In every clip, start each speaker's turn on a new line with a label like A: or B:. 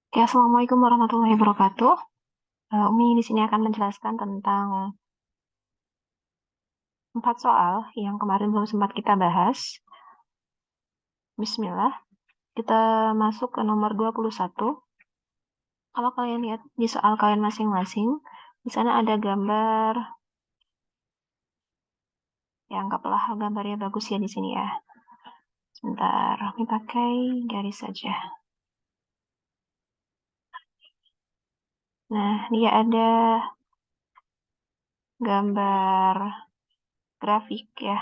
A: Oke, Assalamualaikum warahmatullahi wabarakatuh. Umi di sini akan menjelaskan tentang 4 soal yang kemarin belum sempat kita bahas. Bismillah, kita masuk ke nomor 21. Kalau kalian lihat di soal kalian masing-masing, di sana ada gambar, ya anggaplah gambarnya bagus ya di sini ya. Sebentar, Umi pakai garis saja. Nah, dia ada gambar grafik ya.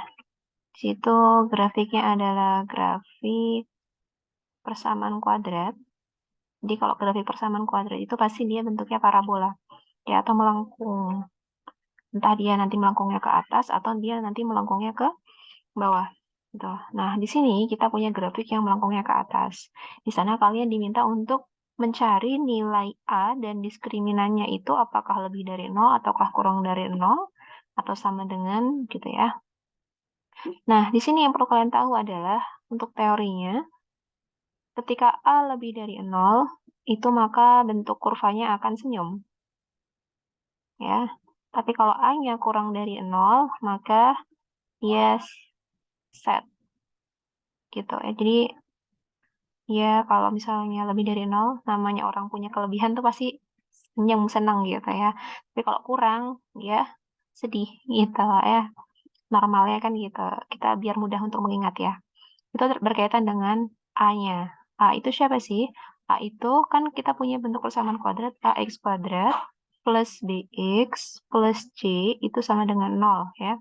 A: Di situ grafiknya adalah grafik persamaan kuadrat. Jadi kalau grafik persamaan kuadrat itu pasti dia bentuknya parabola ya atau melengkung. Entah dia nanti melengkungnya ke atas atau dia nanti melengkungnya ke bawah. Gitu. Nah, di sini kita punya grafik yang melengkungnya ke atas. Di sana kalian diminta untuk mencari nilai A dan diskriminannya itu apakah lebih dari 0 ataukah kurang dari 0 atau sama dengan gitu ya. Nah, di sini yang perlu kalian tahu adalah untuk teorinya, ketika A lebih dari 0, itu maka bentuk kurvanya akan senyum. Ya. Tapi kalau A-nya kurang dari 0, maka dia set gitu ya. Jadi ya kalau misalnya lebih dari 0, namanya orang punya kelebihan tuh pasti senyum senang gitu ya. Tapi kalau kurang, dia sedih gitu ya. Normalnya kan gitu. Kita biar mudah untuk mengingat ya. Itu berkaitan dengan A-nya. A itu siapa sih? A itu kan kita punya bentuk persamaan kuadrat AX kuadrat plus BX plus C itu sama dengan 0 ya.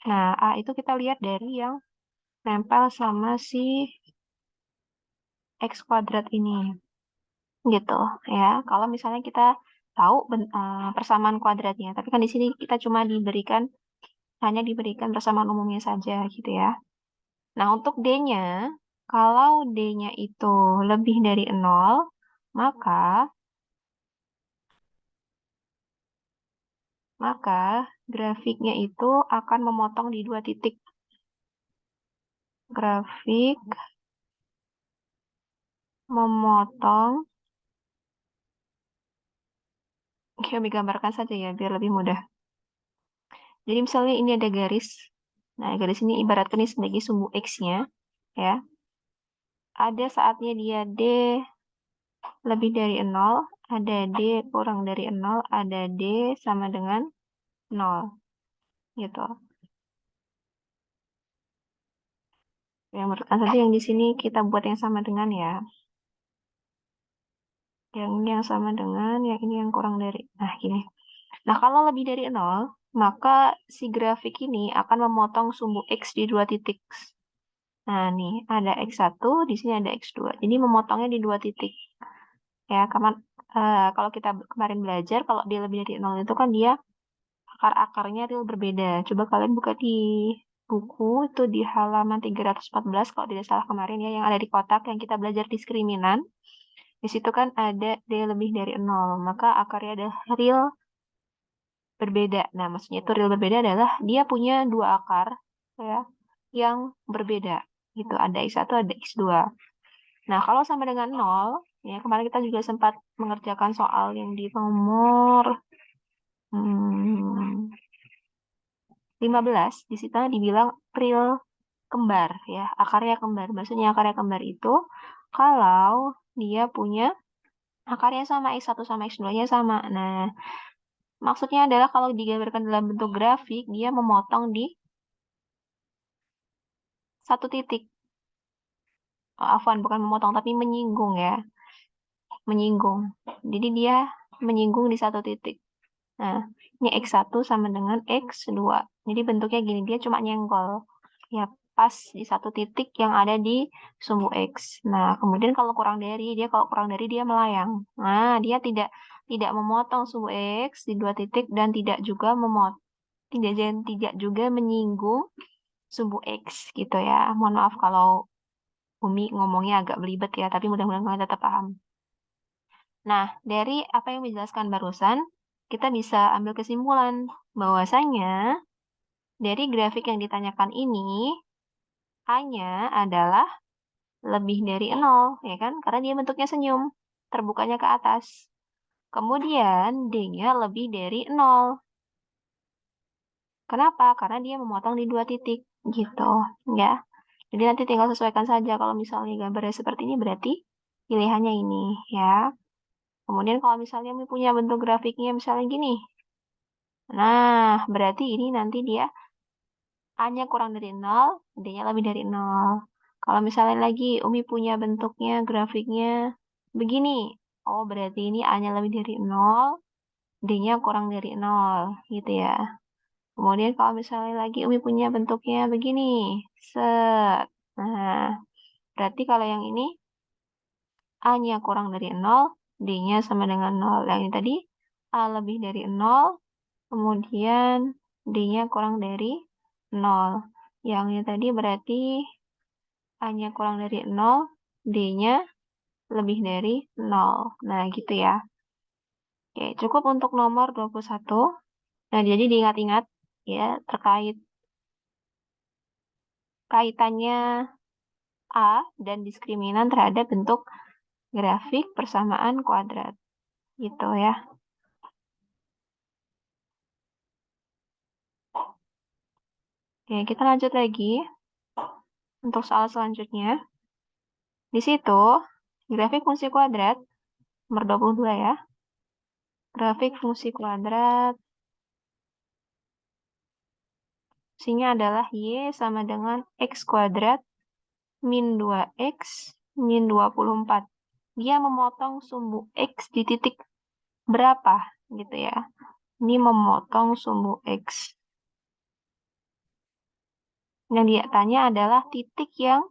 A: Nah, A itu kita lihat dari yang nempel sama si X kuadrat ini. Gitu ya. Kalau misalnya kita tahu persamaan kuadratnya, tapi kan di sini kita cuma hanya diberikan persamaan umumnya saja gitu ya. Nah, untuk D-nya, kalau D-nya itu lebih dari 0, maka maka grafiknya itu akan memotong di 2 titik. Grafik memotong, kami gambarkan saja ya biar lebih mudah. Jadi misalnya ini ada garis. Nah, garis ini ibaratkan ini sebagai sumbu X-nya ya. Ada saatnya dia D lebih dari 0, ada D kurang dari 0, ada D sama dengan 0. Gitu. Yang menurutkan saja yang di sini kita buat yang sama dengan ya. Yang ini yang sama dengan, yang ini yang kurang dari. Nah, gini. Nah, kalau lebih dari 0, maka si grafik ini akan memotong sumbu X di 2 titik. Nah, nih, ada X1, di sini ada X2. Jadi memotongnya di 2 titik. Ya, kalau kita kemarin belajar, kalau dia lebih dari 0 itu kan dia akar-akarnya real berbeda. Coba kalian buka di buku, itu di halaman 314, kalau tidak salah kemarin ya, yang ada di kotak, yang kita belajar diskriminan. Di situ kan ada D lebih dari 0, maka akarnya ada real berbeda. Nah, maksudnya itu real berbeda adalah dia punya 2 akar ya, yang berbeda. Gitu, ada X1, ada X2. Nah, kalau sama dengan 0, ya kemarin kita juga sempat mengerjakan soal yang di nomor 15, di situ dibilang real kembar ya, akarnya kembar. Maksudnya akarnya kembar itu kalau dia punya akarnya sama, X1 sama X2-nya sama. Nah, maksudnya adalah kalau digambarkan dalam bentuk grafik, dia memotong di satu titik. Oh, afwan, bukan memotong, tapi menyinggung ya. Menyinggung. Jadi dia menyinggung di satu titik. Nah, ini X1 sama dengan X2. Jadi bentuknya gini, dia cuma nyenggol. Ya, pas di satu titik yang ada di sumbu X. Nah, kemudian kalau kurang dari dia melayang. Nah, dia tidak memotong sumbu X di 2 titik dan tidak juga menyinggung sumbu X gitu ya. Mohon maaf kalau Umi ngomongnya agak belibet ya, tapi mudah-mudahan kalian tetap paham. Nah, dari apa yang dijelaskan barusan, kita bisa ambil kesimpulan bahwasanya dari grafik yang ditanyakan ini, A-nya adalah lebih dari 0, ya kan? Karena dia bentuknya senyum. terbukanya ke atas. Kemudian D-nya lebih dari 0. Kenapa? Karena dia memotong di 2 titik. Gitu, ya. Jadi nanti tinggal sesuaikan saja. Kalau misalnya gambarnya seperti ini, berarti pilihannya ini, ya. Kemudian kalau misalnya punya bentuk grafiknya misalnya gini. Nah, berarti ini nanti dia A-nya kurang dari 0, D-nya lebih dari 0. Kalau misalnya lagi Umi punya bentuknya, grafiknya begini. Oh, berarti ini A-nya lebih dari 0, D-nya kurang dari 0, gitu ya. Kemudian kalau misalnya lagi Umi punya bentuknya begini. Set. Nah, berarti kalau yang ini A-nya kurang dari 0, D-nya sama dengan 0. Yang ini tadi A lebih dari 0, kemudian D-nya kurang dari 0. Yang ini tadi berarti A-nya kurang dari 0, D-nya lebih dari 0. Nah, gitu ya. Oke, cukup untuk nomor 21. Nah, jadi diingat-ingat ya terkait kaitannya A dan diskriminan terhadap bentuk grafik persamaan kuadrat. Gitu ya. Oke, kita lanjut lagi untuk soal selanjutnya. Di situ, grafik fungsi kuadrat, nomor 22 ya. Grafik fungsi kuadrat, fungsinya adalah Y sama dengan X kuadrat min 2X min 24. Dia memotong sumbu X di titik berapa gitu ya. Ini memotong sumbu X. Yang dia tanya adalah titik yang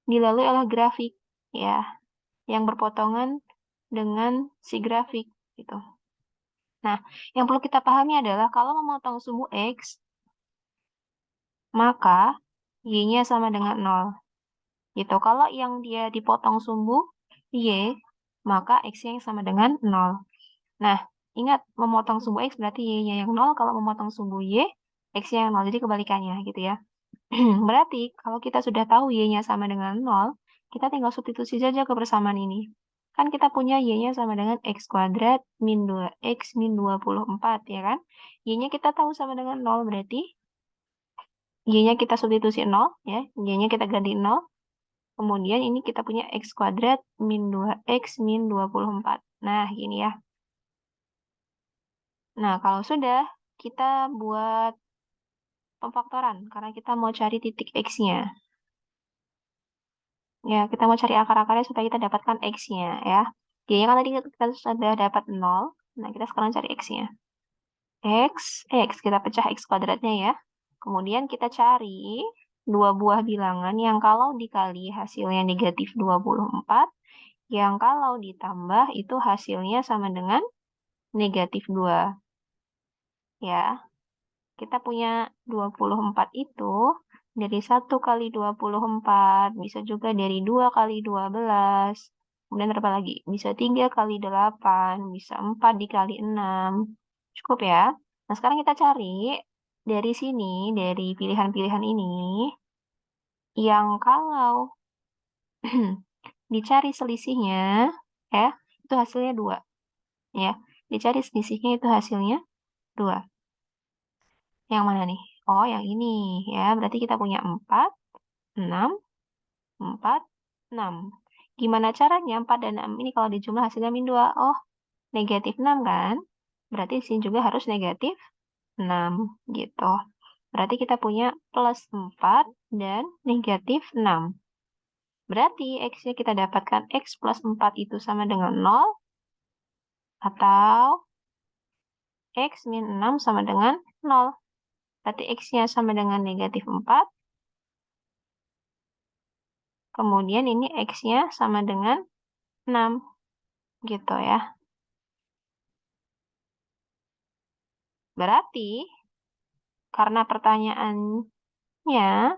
A: dilalui oleh grafik ya, yang berpotongan dengan si grafik gitu. Nah, yang perlu kita pahami adalah kalau memotong sumbu X, maka Y-nya sama dengan 0. Gitu. Kalau yang dia dipotong sumbu Y, maka X-nya yang sama dengan 0. Nah, ingat memotong sumbu X berarti Y-nya yang 0. Kalau memotong sumbu Y, X-nya yang 0. Jadi kebalikannya gitu ya. Berarti kalau kita sudah tahu Y-nya sama dengan 0, kita tinggal substitusi saja ke persamaan ini. Kan kita punya Y-nya sama dengan X kuadrat min 2X min 24, ya kan? Y-nya kita tahu sama dengan 0, berarti Y-nya kita substitusi 0, ya. Y-nya kita ganti 0. Kemudian ini kita punya X kuadrat min 2X min 24. Nah, gini ya. Nah, kalau sudah, kita buat pemfaktoran, karena kita mau cari titik X-nya. Ya, kita mau cari akar-akarnya supaya kita dapatkan X-nya ya. Y-nya kan tadi kita sudah dapat 0. Nah, kita sekarang cari X-nya. X, kita pecah X kuadratnya ya. Kemudian kita cari dua buah bilangan yang kalau dikali hasilnya negatif 24, yang kalau ditambah itu hasilnya sama dengan negatif 2. Ya, kita punya 24 itu dari 1 kali 24, bisa juga dari 2 kali 12, kemudian berapa lagi? Bisa 3 kali 8, bisa 4 dikali 6. Cukup ya. Nah, sekarang kita cari dari sini, dari pilihan-pilihan ini, yang kalau dicari selisihnya, ya, itu hasilnya 2. Ya, dicari selisihnya itu hasilnya 2. Yang mana nih? Oh, yang ini ya. Berarti kita punya 4, 6, 4, 6. Gimana caranya 4 dan 6 ini kalau dijumlah hasilnya min 2? Oh, negatif 6 kan? Berarti di sini juga harus negatif 6 gitu. Berarti kita punya plus 4 dan negatif 6. Berarti X-nya kita dapatkan X plus 4 itu sama dengan 0 atau X min 6 sama dengan 0. Berarti X-nya sama dengan negatif 4. Kemudian ini X-nya sama dengan 6. Gitu ya. Berarti karena pertanyaannya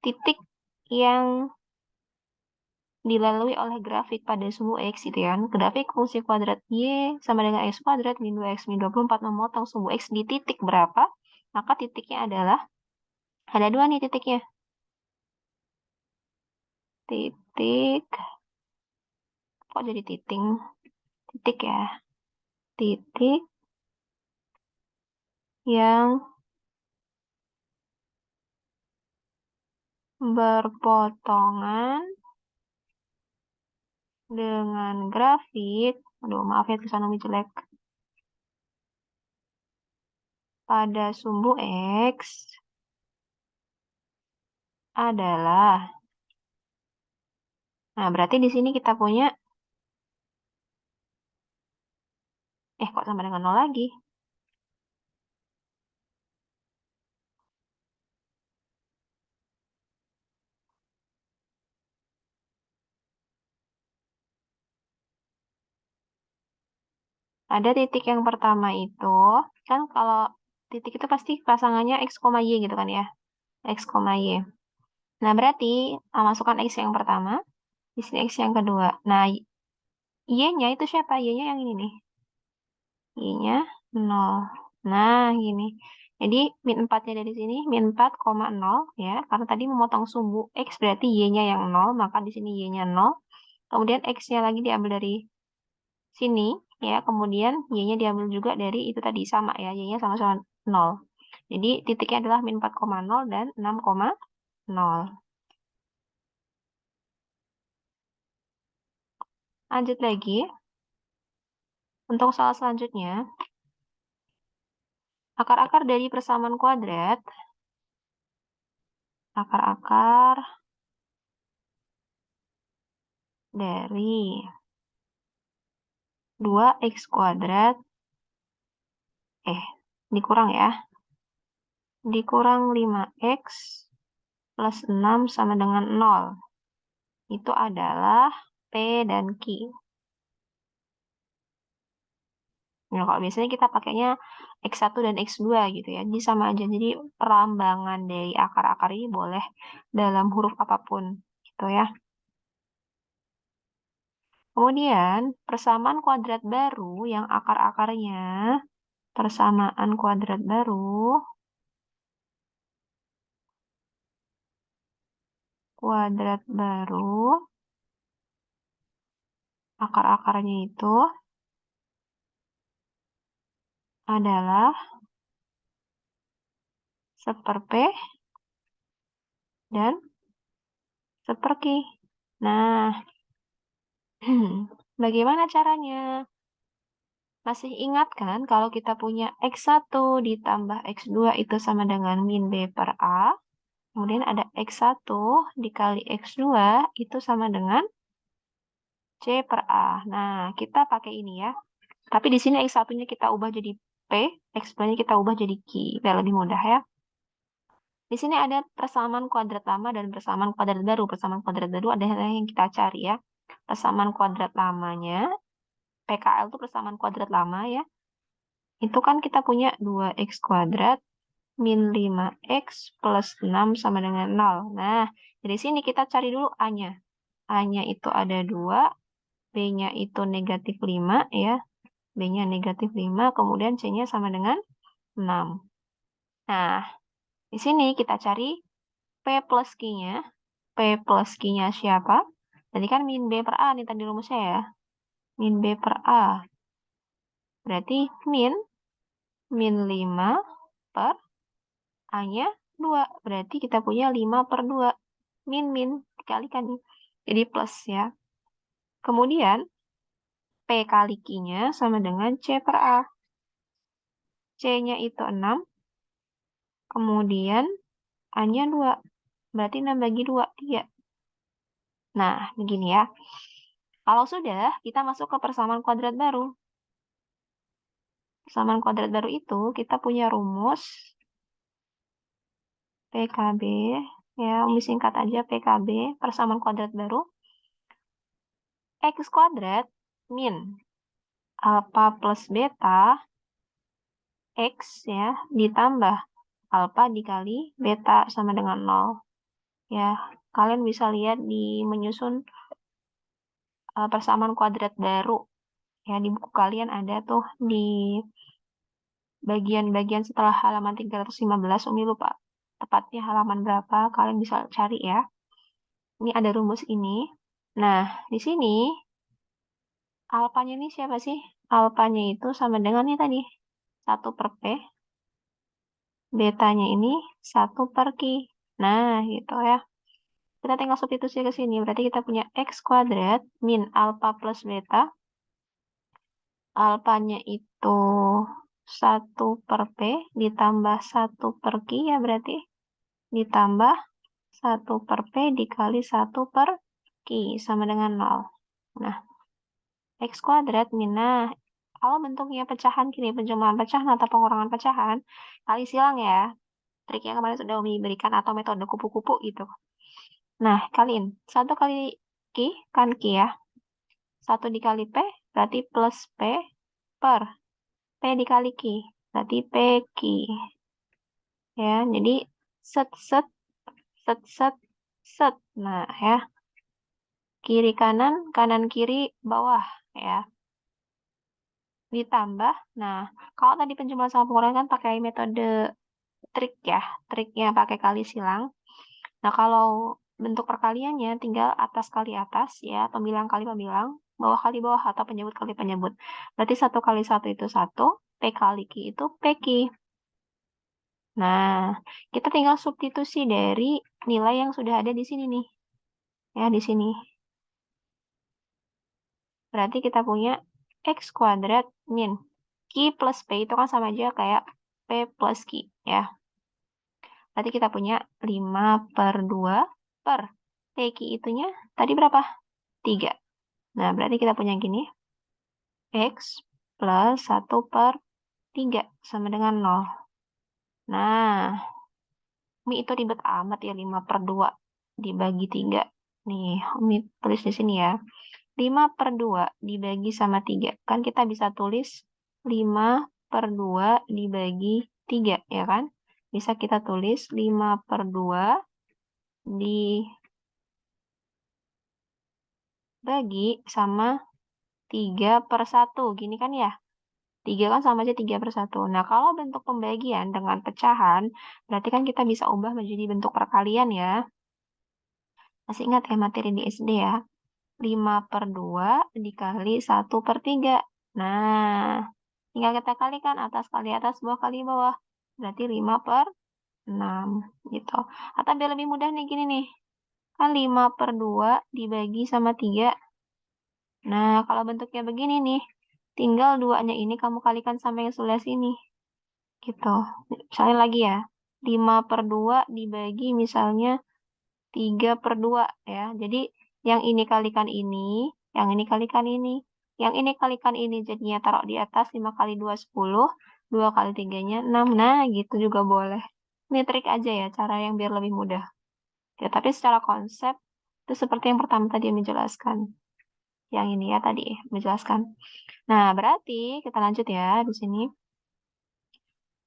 A: titik yang dilalui oleh grafik pada sumbu X gitu ya. Grafik fungsi kuadrat Y sama dengan X kuadrat min 2X min 24 memotong sumbu X di titik berapa? Maka titiknya adalah, ada 2 nih titiknya. Titik kok jadi titik ya, titik yang berpotongan dengan grafik, aduh maaf ya tulisan Umi jelek, pada sumbu X adalah, nah berarti di sini kita punya, kok sama dengan 0 lagi? Ada titik yang pertama itu, kan kalau titik itu pasti pasangannya X, Y gitu kan ya, X, Y. Nah berarti masukkan X yang pertama, di sini X yang kedua. Nah Y-nya itu siapa? Y-nya yang ini nih. Y-nya 0. Nah, gini. Jadi, min 4-nya dari sini, min 4,0 ya. Karena tadi memotong sumbu X berarti Y-nya yang 0, maka di sini Y-nya 0. Kemudian X-nya lagi diambil dari sini, ya. Kemudian Y-nya diambil juga dari itu tadi, sama ya. Y-nya sama-sama 0. Jadi, titiknya adalah min 4,0 dan 6,0. Lanjut lagi. Untuk soal selanjutnya, akar-akar dari persamaan kuadrat, akar-akar dari 2x kuadrat, dikurang ya, dikurang 5x plus 6 sama dengan 0. Itu adalah P dan Q. Nah, kalau biasanya kita pakainya X1 dan X2 gitu ya, jadi sama aja. Jadi perambangan dari akar-akar ini boleh dalam huruf apapun gitu ya. Kemudian, persamaan kuadrat baru yang akar-akarnya persamaan kuadrat baru, akar-akarnya itu adalah seper P dan seper Q. Nah, bagaimana caranya? Masih ingat kan kalau kita punya X1 ditambah X2 itu sama dengan min B per A. Kemudian ada X1 dikali X2 itu sama dengan C per A. Nah, kita pakai ini ya. Tapi di sini X1-nya kita ubah jadi P, X2-nya kita ubah jadi Q. Biar lebih mudah ya. Di sini ada persamaan kuadrat lama dan persamaan kuadrat baru. Persamaan kuadrat baru adalah yang kita cari ya. Persamaan kuadrat lamanya, PKL itu persamaan kuadrat lama ya. Itu kan kita punya 2x kuadrat min 5x plus 6 sama dengan 0. Nah, dari sini kita cari dulu A-nya. A-nya itu ada 2, B-nya itu negatif 5 ya. B-nya negatif 5, kemudian C-nya sama dengan 6. Nah, di sini kita cari P plus Q-nya. P plus Q-nya siapa? Tadi kan min B per A nih tadi rumusnya ya. Min B per A. Berarti min 5 per A-nya 2. Berarti kita punya 5 per 2. Min, dikalikan nih. Jadi plus ya. Kemudian, P kali Q-nya sama dengan C per A. C-nya itu 6. Kemudian, A-nya 2. Berarti 6 bagi 2, 3. Nah, begini ya. Kalau sudah, kita masuk ke persamaan kuadrat baru. Persamaan kuadrat baru itu, kita punya rumus PKB. Ya, Umi singkat aja PKB, persamaan kuadrat baru. X kuadrat min alpha plus beta X ya ditambah alpha dikali beta sama dengan 0. Ya, kalian bisa lihat di menyusun persamaan kuadrat baru. Ya, di buku kalian ada tuh di bagian-bagian setelah halaman 315, Umi lupa tepatnya halaman berapa, kalian bisa cari ya. Ini ada rumus ini. Nah, di sini Alfanya ini siapa sih? Alfanya itu sama dengan ini tadi. 1 per P. Betanya ini 1 per Q. Nah, gitu ya. Kita tinggal substitusi ke sini. Berarti kita punya X kuadrat min alfa plus beta. Alfanya itu 1 per P ditambah 1 per Q ya berarti. Ditambah 1 per P dikali 1 per Q sama dengan 0. Nah, X kuadrat min. Nah, kalau bentuknya pecahan kiri penjumlahan pecahan atau pengurangan pecahan, kali silang ya. Trik yang kemarin sudah Umi berikan atau metode kupu-kupu gitu. Nah, kaliin. 1 kali Q, kan Q ya. 1 dikali P, berarti plus P per P dikali Q. Berarti PQ. Ya, jadi set, set, set, set, set. Nah, ya. Kiri kanan, kanan kiri bawah ya. Ditambah, nah, kalau tadi penjumlahan sama pengurangan kan pakai metode trik ya. Triknya pakai kali silang. Nah, kalau bentuk perkaliannya tinggal atas kali atas ya, pembilang kali pembilang, bawah kali bawah atau penyebut kali penyebut. Berarti 1 kali 1 itu 1, P kali Q itu PQ. Nah, kita tinggal substitusi dari nilai yang sudah ada di sini nih. Ya, di sini. Berarti kita punya X kuadrat min Q plus P itu kan sama aja kayak P plus Q ya. Berarti kita punya 5 per 2 per PQ itunya tadi berapa? 3. Nah, berarti kita punya gini. X plus 1 per 3 sama dengan 0. Nah, Umi itu ribet amat ya 5 per 2 dibagi 3. Nih, Umi tulis di sini ya. 5 per 2 dibagi sama 3. Kan kita bisa tulis 5 per 2 dibagi 3, ya kan? Bisa kita tulis 5 per 2 dibagi sama 3 per 1. Gini kan ya? 3 kan sama aja 3 per 1. Nah, kalau bentuk pembagian dengan pecahan, berarti kan kita bisa ubah menjadi bentuk perkalian ya. Masih ingat ya materi di SD ya? 5 per 2 dikali 1 per 3. Nah, tinggal kita kalikan atas kali atas, bawah kali bawah. Berarti 5 per 6 gitu. Atau biar lebih mudah nih gini nih. Kan 5 per 2 dibagi sama 3. Nah, kalau bentuknya begini nih, tinggal 2-nya ini kamu kalikan sama yang sebelah sini. Gitu. Misalnya lagi ya, 5 per 2 dibagi misalnya 3 per 2 ya. Jadi yang ini kalikan ini, yang ini kalikan ini. Yang ini kalikan ini jadinya taruh di atas 5 kali 2, 10. 2 kali 3-nya 6. Nah, gitu juga boleh. Ini trik aja ya, cara yang biar lebih mudah. Ya, tapi secara konsep, itu seperti yang pertama tadi yang menjelaskan. Yang ini ya tadi menjelaskan. Nah, berarti kita lanjut ya di sini.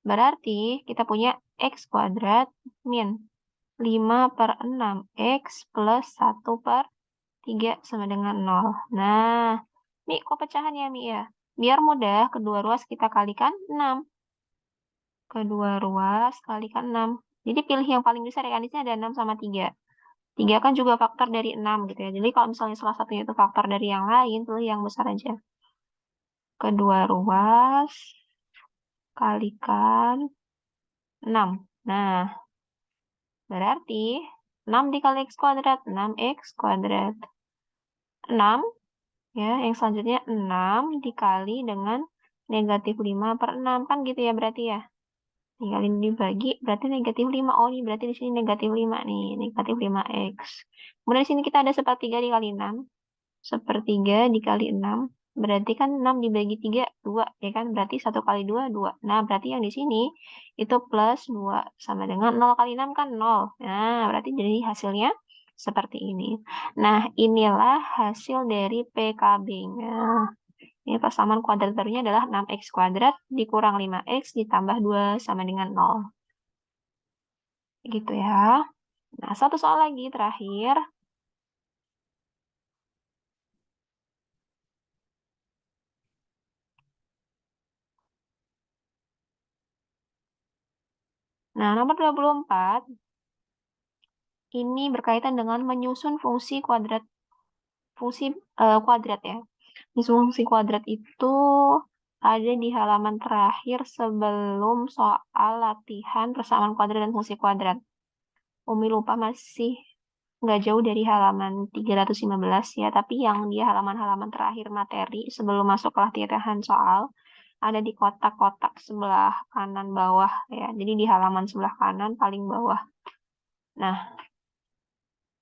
A: Berarti kita punya X kuadrat min 5 per 6 X plus 1 per 3 sama dengan 0. Nah, Mi, kok pecahan ya, Mi ya? Biar mudah, kedua ruas kita kalikan 6. Kedua ruas kalikan 6. Jadi pilih yang paling besar ya, di sini ada 6 sama 3. 3 kan juga faktor dari 6 gitu ya. Jadi kalau misalnya salah satunya itu faktor dari yang lain, pilih yang besar aja. Kedua ruas kalikan 6. Nah, berarti 6 dikali X kuadrat, 6X kuadrat. 6, ya, yang selanjutnya 6 dikali dengan negatif 5 per 6. Kan gitu ya berarti ya. Tinggalin dibagi, berarti negatif 5. Oh, ini berarti di sini negatif 5 nih, negatif 5X. Kemudian di sini kita ada sepertiga dikali 6. Sepertiga dikali 6. Berarti kan 6 dibagi 3, 2. Ya kan? Berarti 1 kali 2, 2. Nah, berarti yang di sini itu plus 2. Sama dengan 0 kali 6 kan 0. Nah, berarti jadi hasilnya seperti ini. Nah, inilah hasil dari PKB-nya. Ini persamaan kuadrat barunya adalah 6X kuadrat dikurang 5X ditambah 2 sama dengan 0. Gitu ya. Nah, satu soal lagi terakhir. Nah, nomor 24 ini berkaitan dengan menyusun fungsi kuadrat ya. Fungsi kuadrat itu ada di halaman terakhir sebelum soal latihan persamaan kuadrat dan fungsi kuadrat. Umi lupa masih nggak jauh dari halaman 315 ya, tapi yang di halaman-halaman terakhir materi sebelum masuk ke latihan soal ada di kotak-kotak sebelah kanan bawah ya. Jadi di halaman sebelah kanan paling bawah. Nah,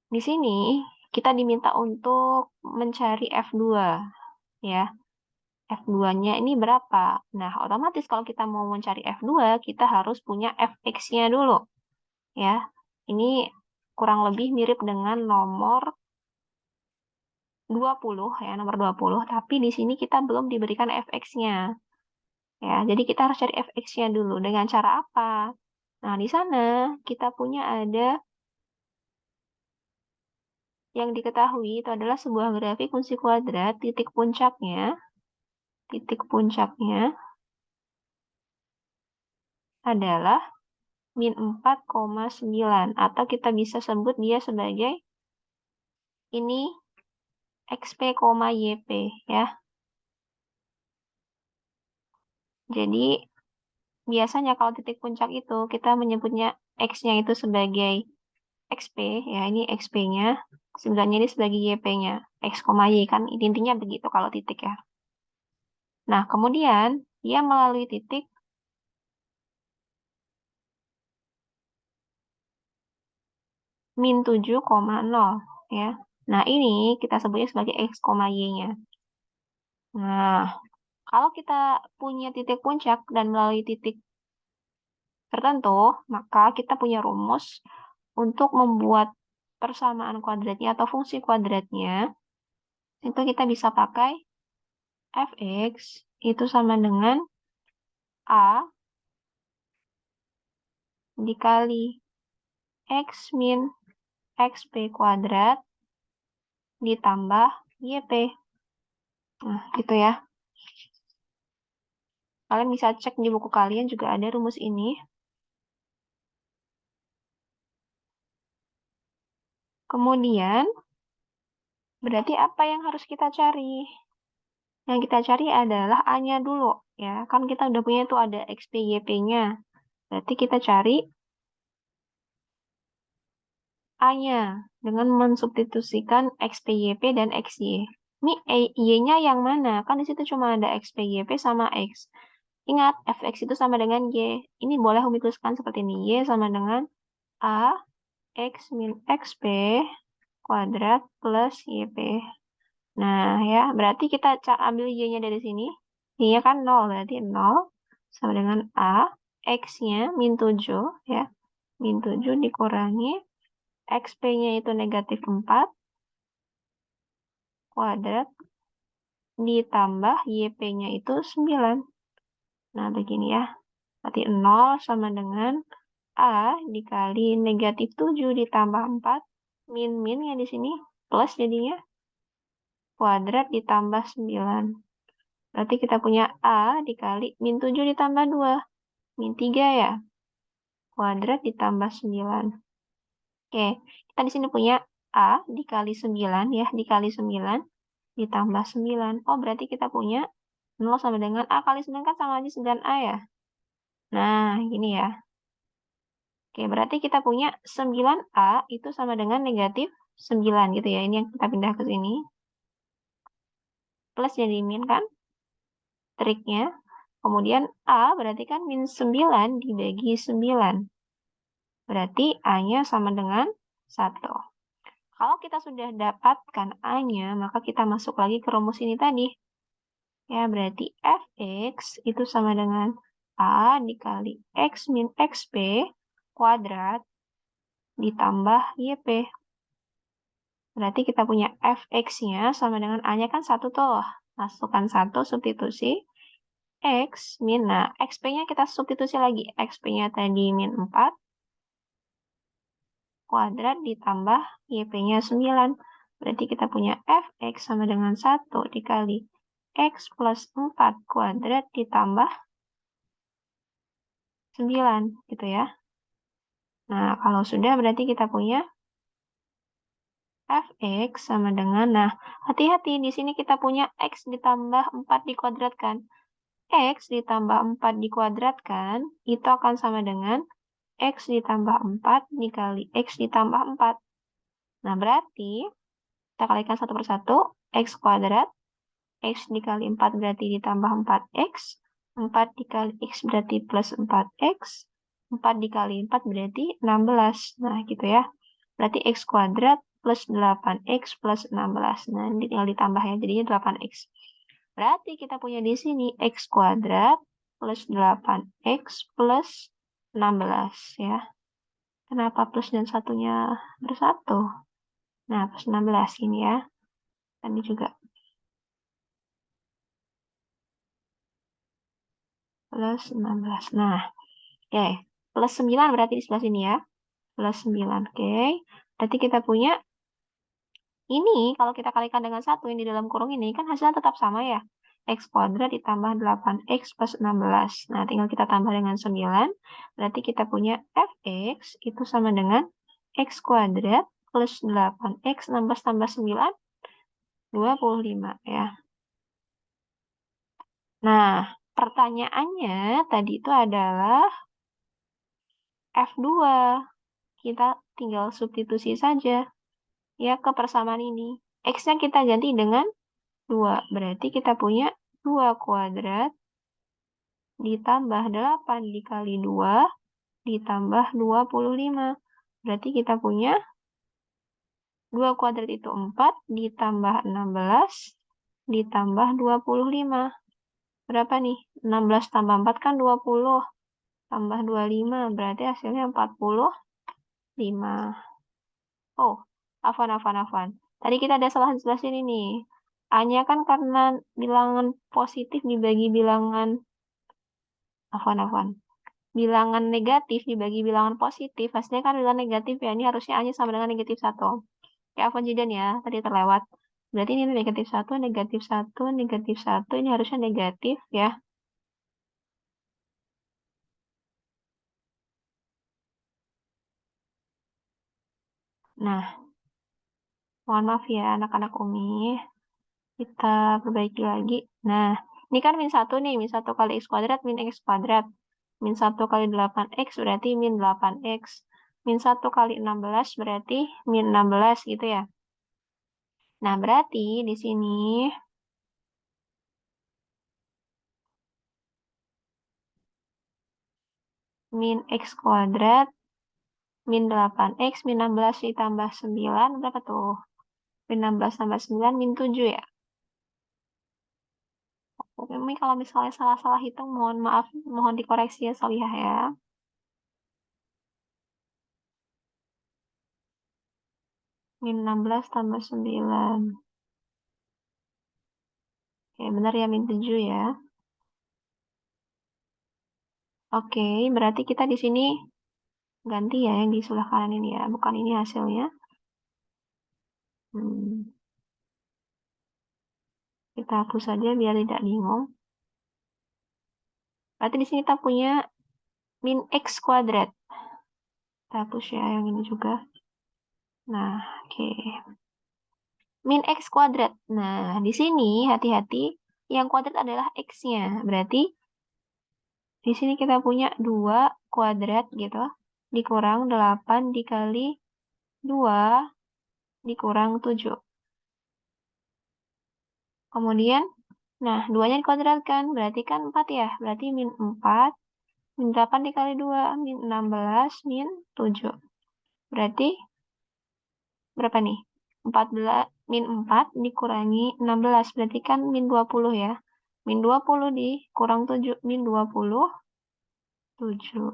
A: di sini kita diminta untuk mencari F2 ya. F2-nya ini berapa? Nah, otomatis kalau kita mau mencari F2, kita harus punya Fx-nya dulu ya. Ini kurang lebih mirip dengan nomor 20 ya, nomor 20, tapi di sini kita belum diberikan Fx-nya. Ya, jadi kita harus cari Fx-nya dulu. Dengan cara apa? Nah, di sana kita punya ada yang diketahui itu adalah sebuah grafik fungsi kuadrat, titik puncaknya adalah min 4,9 atau kita bisa sebut dia sebagai ini XP, YP ya. Jadi biasanya kalau titik puncak itu kita menyebutnya X-nya itu sebagai XP ya, ini XP-nya, 9-nya ini sebagai YP-nya, X, Y kan intinya begitu kalau titik ya. Nah, kemudian dia melalui titik min 7,0 ya. Nah, ini kita sebutnya sebagai X, Y-nya. Nah, kalau kita punya titik puncak dan melalui titik tertentu, maka kita punya rumus untuk membuat persamaan kuadratnya atau fungsi kuadratnya. Itu kita bisa pakai Fx itu sama dengan A dikali X min XP kuadrat ditambah YP. Nah, gitu ya. Kalian bisa cek di buku kalian juga ada rumus ini. Kemudian, berarti apa yang harus kita cari? Yang kita cari adalah A-nya dulu. Ya, kan kita udah punya tuh ada XP, YP-nya. Berarti kita cari A-nya dengan mensubstitusikan XP, YP, dan XY. Ini Y-nya yang mana? Kan di situ cuma ada XP, YP, sama X. Ingat, Fx itu sama dengan Y. Ini boleh Umi tuliskan seperti ini. Y sama dengan A, X min XP kuadrat plus YP. Nah, ya, berarti kita ambil Y-nya dari sini. Y-nya kan 0, berarti 0 sama dengan A. X-nya min 7, ya. Min 7 dikurangi. XP-nya itu negatif 4 kuadrat ditambah YP-nya itu 9. Nah, begini ya. Berarti 0 sama dengan A dikali negatif 7 ditambah 4. Min-minnya di sini plus jadinya. Kuadrat ditambah 9. Berarti kita punya A dikali min 7 ditambah 2. Min 3 ya. Kuadrat ditambah 9. Oke, kita di sini punya A dikali 9 ya. Dikali 9 ditambah 9. Oh, berarti kita punya 0 sama dengan A kali 9 kan sama aja 9A ya. Nah, gini ya. Oke, berarti kita punya 9A itu sama dengan negatif 9 gitu ya. Ini yang kita pindah ke sini. Plus jadi min kan? Triknya. Kemudian A berarti kan min 9 dibagi 9. Berarti A-nya sama dengan 1. Kalau kita sudah dapatkan A-nya, maka kita masuk lagi ke rumus ini tadi. Ya, berarti Fx itu sama dengan A dikali X min XP kuadrat ditambah YP. Berarti kita punya Fx-nya sama dengan A-nya kan 1 tuh. Masukkan 1, substitusi. X min, nah XP-nya kita substitusi lagi. XP-nya tadi min 4 kuadrat ditambah YP-nya 9. Berarti kita punya Fx sama dengan 1 dikali X plus 4 kuadrat ditambah 9 gitu ya. Nah, kalau sudah berarti kita punya fx sama dengan, nah, hati-hati, di sini kita punya x ditambah 4 dikuadratkan. X ditambah 4 dikuadratkan, itu akan sama dengan X ditambah 4 dikali X ditambah 4. Nah, berarti kita kalikan satu persatu, X kuadrat, X dikali 4 berarti ditambah 4X, 4 dikali X berarti plus 4X, 4 dikali 4 berarti 16. Nah, gitu ya. Berarti X kuadrat plus 8X plus 16. Nah, ini tinggal ditambah ya, jadinya 8X. Berarti kita punya di sini X kuadrat plus 8X plus 16 ya. Kenapa plus dan satunya bersatu? Nah, plus 16 ini ya. Tadi juga. Plus 16. Nah, oke. Plus 9 berarti di sebelah sini ya. Plus 9, oke. Berarti kita punya ini, kalau kita kalikan dengan 1 yang di dalam kurung ini, kan hasilnya tetap sama ya. X kuadrat ditambah 8X plus 16. Nah, tinggal kita tambah dengan 9. Berarti kita punya Fx itu sama dengan X kuadrat plus 8X 16 tambah 9, 25 ya. Nah, pertanyaannya tadi itu adalah F2. Kita tinggal substitusi saja ya ke persamaan ini. X-nya kita ganti dengan 2. Berarti kita punya 2 kuadrat ditambah 8 dikali 2 ditambah 25. Berarti kita punya 2 kuadrat itu 4 ditambah 16 ditambah 25. Berapa nih? 16 tambah 4 kan 20. Tambah 25. Berarti hasilnya 45. Oh, afan. Tadi kita ada salah di sebelah sini nih. A-nya kan karena bilangan positif dibagi bilangan afan. Bilangan negatif dibagi bilangan positif, hasilnya kan bilangan negatif ya. Ini harusnya A-nya sama dengan negatif 1. Ya, afan jidan ya, tadi terlewat. Berarti ini negatif 1, negatif 1, negatif 1. Ini harusnya negatif ya. Nah, mohon maaf ya anak-anak Umi. Kita perbaiki lagi. Nah, ini kan min 1 nih. Min 1 kali X kuadrat, min X kuadrat. Min 1 kali 8X berarti min 8X. Min 1 kali 16 berarti min 16 gitu ya. Nah, berarti di sini min X kuadrat, min 8X, min 16 ditambah 9, berapa tuh? Min 16 tambah 9, min 7 ya. Ini kalau misalnya salah-salah hitung, mohon maaf, mohon dikoreksi ya Solihah ya. Min 16 tambah 9. Oke, benar ya, min 7 ya. Oke, berarti kita di sini ganti ya yang di sebelah kanan ini ya, bukan ini hasilnya. Kita hapus saja biar tidak bingung. Berarti di sini kita punya min X kuadrat. Kita hapus ya yang ini juga. Nah, oke. Min X kuadrat. Nah, di sini hati-hati, yang kuadrat adalah X-nya. Berarti di sini kita punya 2 kuadrat gitu, dikurang 8 dikali 2 dikurang 7. Kemudian, nah, 2-nya dikuadratkan, berarti kan 4 ya. Berarti min 4, min 8 dikali 2, min 16, min 7. Berarti, berapa nih? 14, min 4 dikurangi 16, berarti kan min 20 ya. Min 20 dikurang 7, min 27.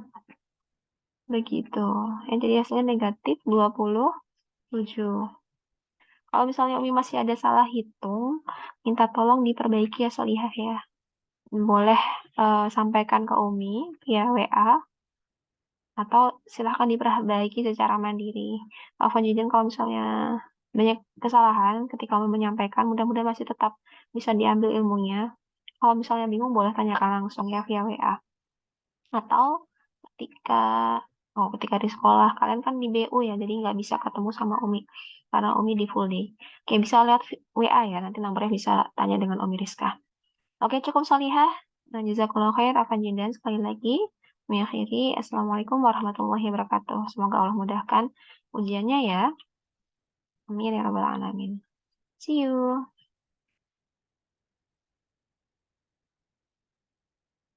A: Begitu. Jadi hasilnya negatif 27. Kalau misalnya Umi masih ada salah hitung, minta tolong diperbaiki ya Solihah ya. Boleh sampaikan ke Umi via WA, atau silahkan diperbaiki secara mandiri. Afwan izin kalau misalnya banyak kesalahan ketika Umi menyampaikan, mudah-mudahan masih tetap bisa diambil ilmunya. Kalau misalnya bingung, boleh tanyakan langsung ya via WA. Atau ketika di sekolah, kalian kan di BU ya, jadi nggak bisa ketemu sama Umi. karena Umi di full day. Oke, bisa lihat WA ya, nanti nomornya bisa tanya dengan Umi Rizka. Oke, cukup Solihah. Nah, jazakallah khair, Afan Jindan sekali lagi. Mengakhiri, Assalamualaikum warahmatullahi wabarakatuh. Semoga Allah mudahkan ujiannya ya. Amin ya rabbal alamin. See you.